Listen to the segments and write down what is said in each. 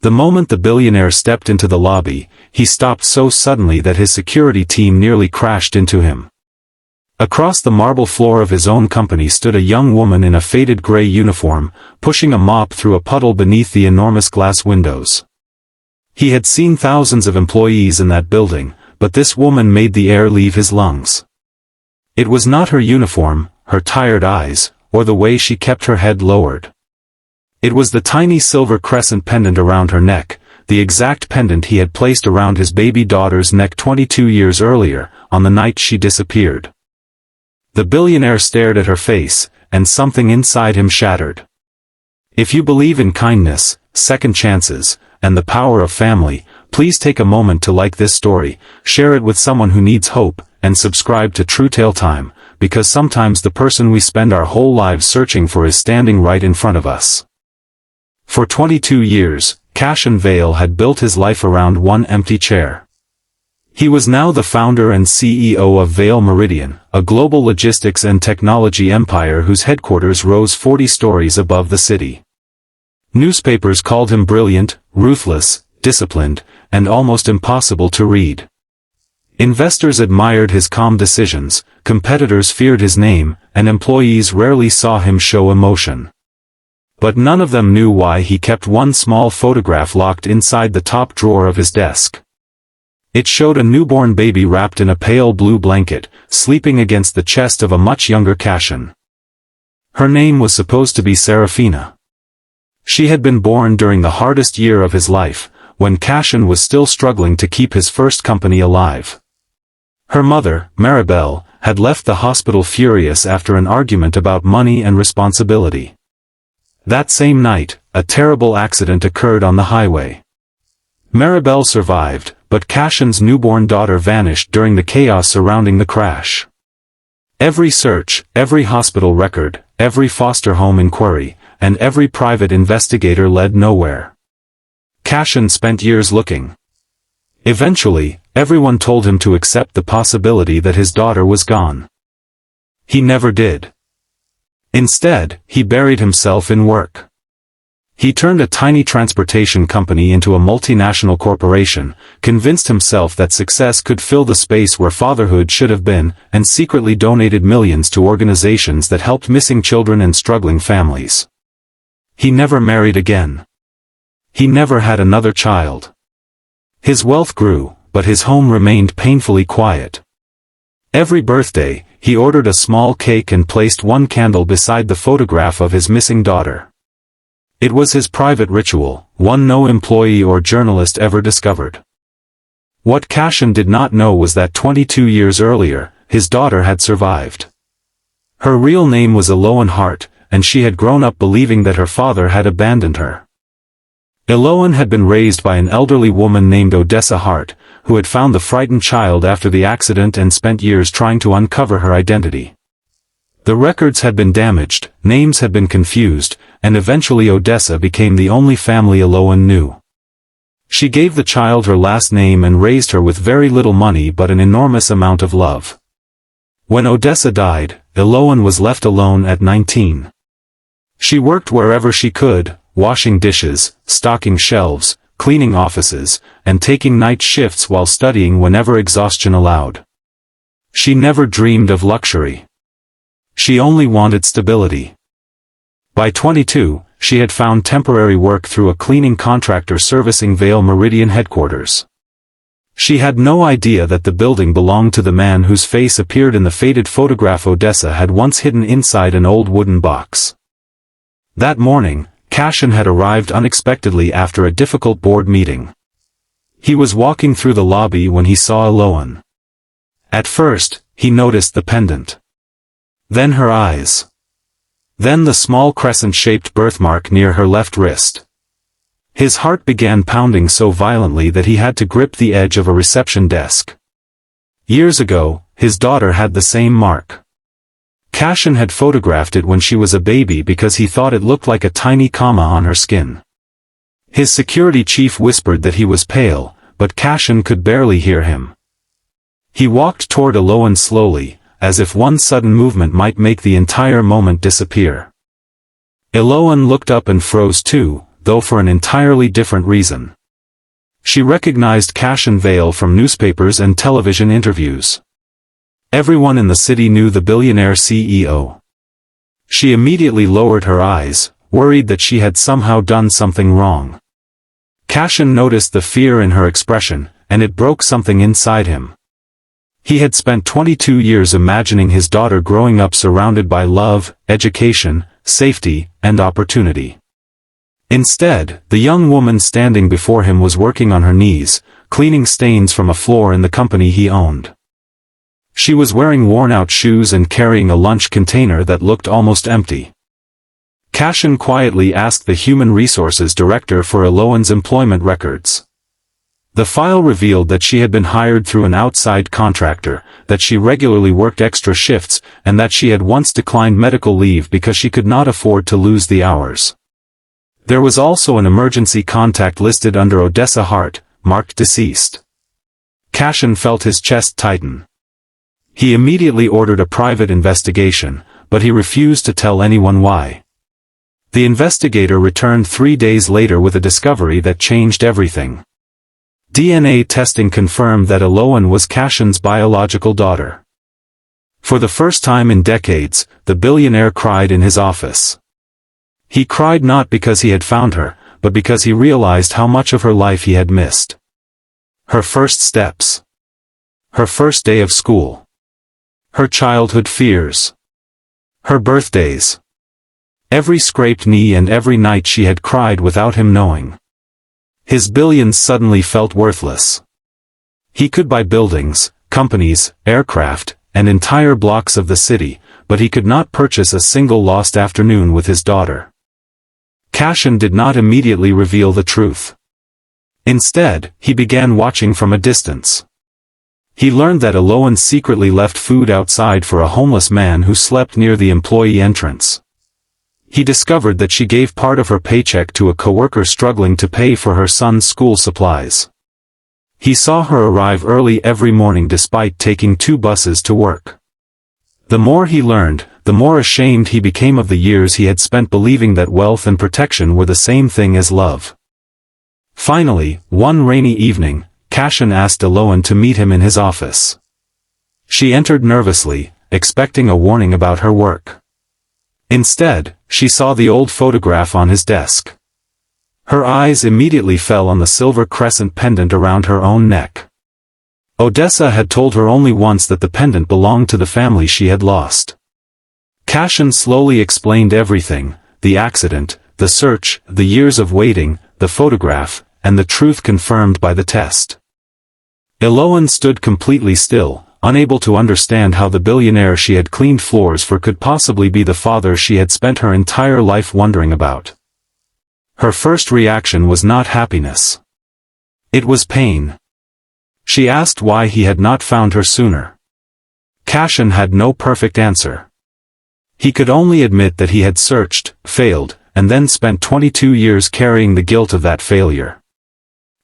The moment the billionaire stepped into the lobby, he stopped so suddenly that his security team nearly crashed into him. Across the marble floor of his own company stood a young woman in a faded gray uniform, pushing a mop through a puddle beneath the enormous glass windows. He had seen thousands of employees in that building, but this woman made the air leave his lungs. It was not her uniform, her tired eyes, or the way she kept her head lowered. It was the tiny silver crescent pendant around her neck, the exact pendant he had placed around his baby daughter's neck 22 years earlier, on the night she disappeared. The billionaire stared at her face, and something inside him shattered. If you believe in kindness, second chances, and the power of family, please take a moment to like this story, share it with someone who needs hope, and subscribe to TrueTaleTime, because sometimes the person we spend our whole lives searching for is standing right in front of us. For 22 years, Cassian Vale had built his life around one empty chair. He was now the founder and CEO of Vale Meridian, a global logistics and technology empire whose headquarters rose 40 stories above the city. Newspapers called him brilliant, ruthless, disciplined, and almost impossible to read. Investors admired his calm decisions, competitors feared his name, and employees rarely saw him show emotion. But none of them knew why he kept one small photograph locked inside the top drawer of his desk. It showed a newborn baby wrapped in a pale blue blanket, sleeping against the chest of a much younger Cassian. Her name was supposed to be Serafina. She had been born during the hardest year of his life, when Cassian was still struggling to keep his first company alive. Her mother, Maribel, had left the hospital furious after an argument about money and responsibility. That same night, a terrible accident occurred on the highway. Maribel survived, but Cassian's newborn daughter vanished during the chaos surrounding the crash. Every search, every hospital record, every foster home inquiry, and every private investigator led nowhere. Cassian spent years looking. Eventually, everyone told him to accept the possibility that his daughter was gone. He never did. Instead, he buried himself in work. He turned a tiny transportation company into a multinational corporation, convinced himself that success could fill the space where fatherhood should have been, and secretly donated millions to organizations that helped missing children and struggling families. He never married again. He never had another child. His wealth grew, but his home remained painfully quiet. Every birthday, he ordered a small cake and placed one candle beside the photograph of his missing daughter. It was his private ritual, one no employee or journalist ever discovered. What Cassian did not know was that 22 years earlier, his daughter had survived. Her real name was Eloan Hart, and she had grown up believing that her father had abandoned her. Eloan had been raised by an elderly woman named Odessa Hart, who had found the frightened child after the accident and spent years trying to uncover her identity. The records had been damaged, names had been confused, and eventually Odessa became the only family Eloan knew. She gave the child her last name and raised her with very little money but an enormous amount of love. When Odessa died, Eloan was left alone at 19. She worked wherever she could, washing dishes, stocking shelves, cleaning offices, and taking night shifts while studying whenever exhaustion allowed. She never dreamed of luxury. She only wanted stability. By 22, she had found temporary work through a cleaning contractor servicing Vale Meridian headquarters. She had no idea that the building belonged to the man whose face appeared in the faded photograph Odessa had once hidden inside an old wooden box. That morning, Cassian had arrived unexpectedly after a difficult board meeting. He was walking through the lobby when he saw Eloan. At first, he noticed the pendant. Then her eyes. Then the small crescent-shaped birthmark near her left wrist. His heart began pounding so violently that he had to grip the edge of a reception desk. Years ago, his daughter had the same mark. Cassian had photographed it when she was a baby because he thought it looked like a tiny comma on her skin. His security chief whispered that he was pale, but Cassian could barely hear him. He walked toward Eloan slowly, as if one sudden movement might make the entire moment disappear. Eloan looked up and froze too, though for an entirely different reason. She recognized Cassian Vale from newspapers and television interviews. Everyone in the city knew the billionaire CEO. She immediately lowered her eyes, worried that she had somehow done something wrong. Cassian noticed the fear in her expression, and it broke something inside him. He had spent 22 years imagining his daughter growing up surrounded by love, education, safety, and opportunity. Instead, the young woman standing before him was working on her knees, cleaning stains from a floor in the company he owned. She was wearing worn-out shoes and carrying a lunch container that looked almost empty. Cassian quietly asked the human resources director for Eloan's employment records. The file revealed that she had been hired through an outside contractor, that she regularly worked extra shifts, and that she had once declined medical leave because she could not afford to lose the hours. There was also an emergency contact listed under Odessa Hart, marked deceased. Cassian felt his chest tighten. He immediately ordered a private investigation, but he refused to tell anyone why. The investigator returned 3 days later with a discovery that changed everything. DNA testing confirmed that Eloan was Cassian's biological daughter. For the first time in decades, the billionaire cried in his office. He cried not because he had found her, but because he realized how much of her life he had missed. Her first steps. Her first day of school. Her childhood fears. Her birthdays. Every scraped knee and every night she had cried without him knowing. His billions suddenly felt worthless. He could buy buildings, companies, aircraft, and entire blocks of the city, but he could not purchase a single lost afternoon with his daughter. Cassian did not immediately reveal the truth. Instead, he began watching from a distance. He learned that Eloan secretly left food outside for a homeless man who slept near the employee entrance. He discovered that she gave part of her paycheck to a coworker struggling to pay for her son's school supplies. He saw her arrive early every morning despite taking 2 buses to work. The more he learned, the more ashamed he became of the years he had spent believing that wealth and protection were the same thing as love. Finally, one rainy evening, Cassian asked Eloan to meet him in his office. She entered nervously, expecting a warning about her work. Instead, she saw the old photograph on his desk. Her eyes immediately fell on the silver crescent pendant around her own neck. Odessa had told her only once that the pendant belonged to the family she had lost. Cassian slowly explained everything, the accident, the search, the years of waiting, the photograph, and the truth confirmed by the test. Eloan stood completely still, unable to understand how the billionaire she had cleaned floors for could possibly be the father she had spent her entire life wondering about. Her first reaction was not happiness. It was pain. She asked why he had not found her sooner. Cassian had no perfect answer. He could only admit that he had searched, failed, and then spent 22 years carrying the guilt of that failure.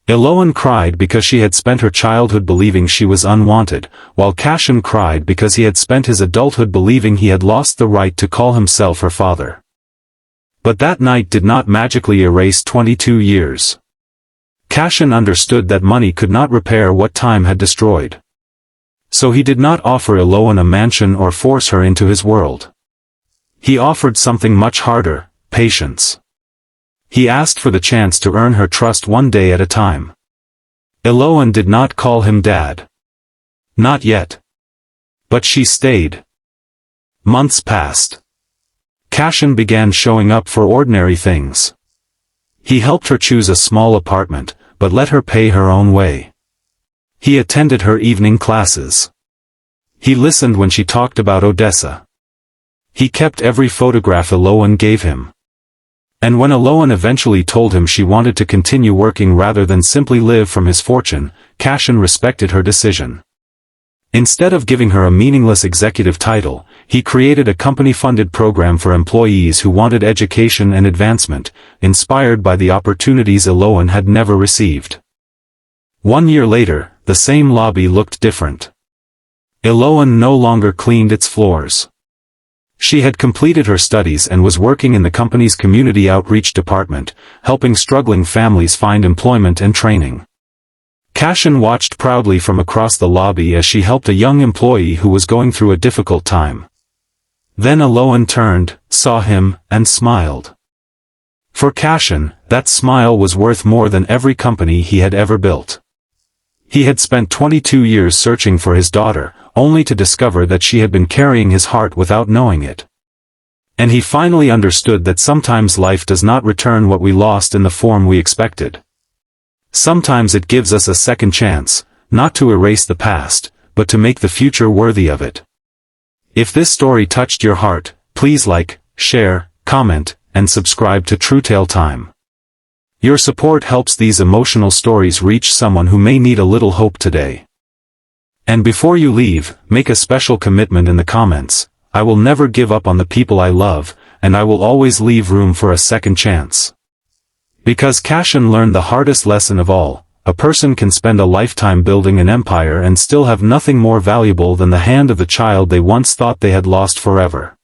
Eloan cried because she had spent her childhood believing she was unwanted, while Cassian cried because he had spent his adulthood believing he had lost the right to call himself her father. But that night did not magically erase 22 years. Cassian understood that money could not repair what time had destroyed. So he did not offer Eloan a mansion or force her into his world. He offered something much harder, patience. He asked for the chance to earn her trust one day at a time. Eloan did not call him Dad. Not yet. But she stayed. Months passed. Cassian began showing up for ordinary things. He helped her choose a small apartment, but let her pay her own way. He attended her evening classes. He listened when she talked about Odessa. He kept every photograph Eloan gave him. And when Eloan eventually told him she wanted to continue working rather than simply live from his fortune, Cassian respected her decision. Instead of giving her a meaningless executive title, he created a company-funded program for employees who wanted education and advancement, inspired by the opportunities Eloan had never received. 1 year later, the same lobby looked different. Eloan no longer cleaned its floors. She had completed her studies and was working in the company's community outreach department, helping struggling families find employment and training. Cassian watched proudly from across the lobby as she helped a young employee who was going through a difficult time. Then Aloan turned, saw him, and smiled. For Cassian, that smile was worth more than every company he had ever built. He had spent 22 years searching for his daughter, only to discover that she had been carrying his heart without knowing it. And he finally understood that sometimes life does not return what we lost in the form we expected. Sometimes it gives us a second chance, not to erase the past, but to make the future worthy of it. If this story touched your heart, please like, share, comment, and subscribe to TrueTaleTime. Your support helps these emotional stories reach someone who may need a little hope today. And before you leave, make a special commitment in the comments: I will never give up on the people I love, and I will always leave room for a second chance. Because Cassian learned the hardest lesson of all: a person can spend a lifetime building an empire and still have nothing more valuable than the hand of the child they once thought they had lost forever.